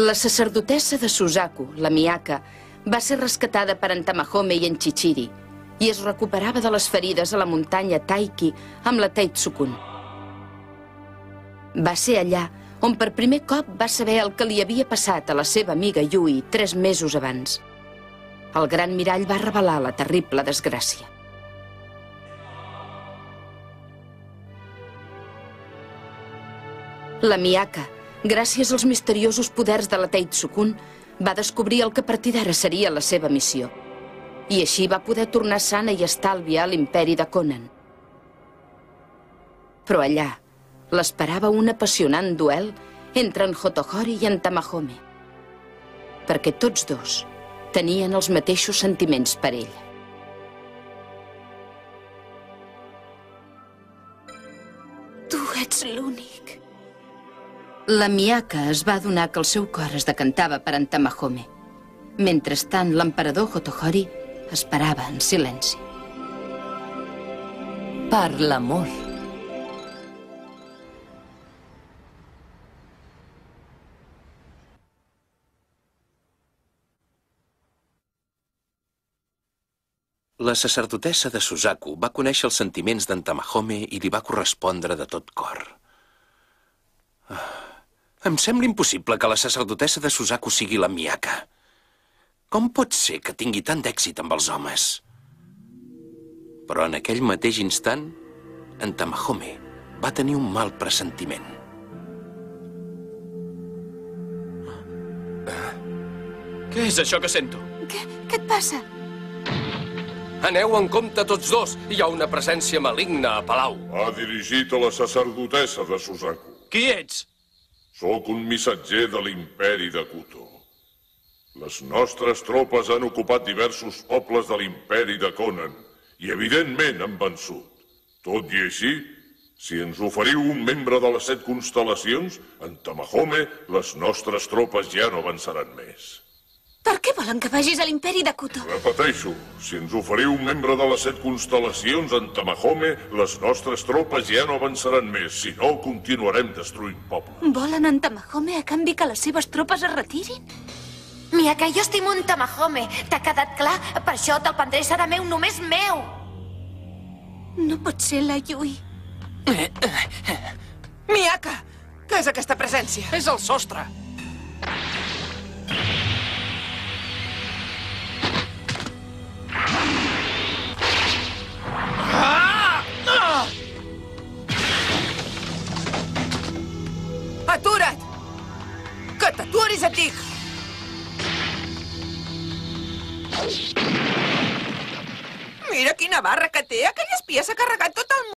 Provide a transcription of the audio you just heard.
La sacerdotessa de Suzaku, la Miyaka, va ser rescatada per en Tamahome i en Chichiri i es recuperava de les ferides a la muntanya Taiki amb la Teitsukun. Va ser allà on per primer cop va saber el que li havia passat a la seva amiga Yui 3 mesos abans. El gran mirall va revelar la terrible desgràcia. La Miyaka, gràcies als misteriosos poders de la Teitsukun, va descobrir el que a partir d'ara seria la seva missió. I així va poder tornar sana i estàlvia a l'imperi de Conan. Però allà l'esperava un apassionant duel entre en Hotohori i en Tamahome, perquè tots dos tenien els mateixos sentiments per ell. Tu ets l'únic. La Miyaka es va adonar que el seu cor es decantava per en Tamahome. Mentrestant, l'emperador Hotohori esperava en silenci. Per l'amor. La sacerdotessa de Suzaku va conèixer els sentiments d'en Tamahome i li va correspondre de tot cor. Em sembla impossible que la sacerdotessa de Suzaku sigui la Miyaka. Com pot ser que tingui tant d'èxit amb els homes? Però en aquell mateix instant, en Tamahome va tenir un mal pressentiment. Què és això que sento? Què et passa? Aneu en compte tots dos. Hi ha una presència maligna a palau. Va dirigit a la sacerdotessa de Suzaku. Qui ets? Sóc un missatger de l'imperi de Kuto. Les nostres tropes han ocupat diversos pobles de l'imperi de Conan i, evidentment, han vençut. Tot i així, si ens oferiu un membre de les 7 constel·lacions, en Tamahome, les nostres tropes ja no avançaran més. Per què volen que vagis a l'imperi de Kuto? Repeteixo, si ens oferiu un membre de les 7 constel·lacions, en Tamahome, les nostres tropes ja no avançaran més. Si no, continuarem destruint pobles. Volen en Tamahome a canvi que les seves tropes es retirin? Miyaka, jo estimo un Tamahome. T'ha quedat clar? Per això te'l prendré, serà meu, només meu. No pot ser la Yui. Miyaka! Què és aquesta presència? És el sostre. Atura't! Que t'aturis, et dic! Mira quina barra que té! Aquell espia s'ha carregat tot el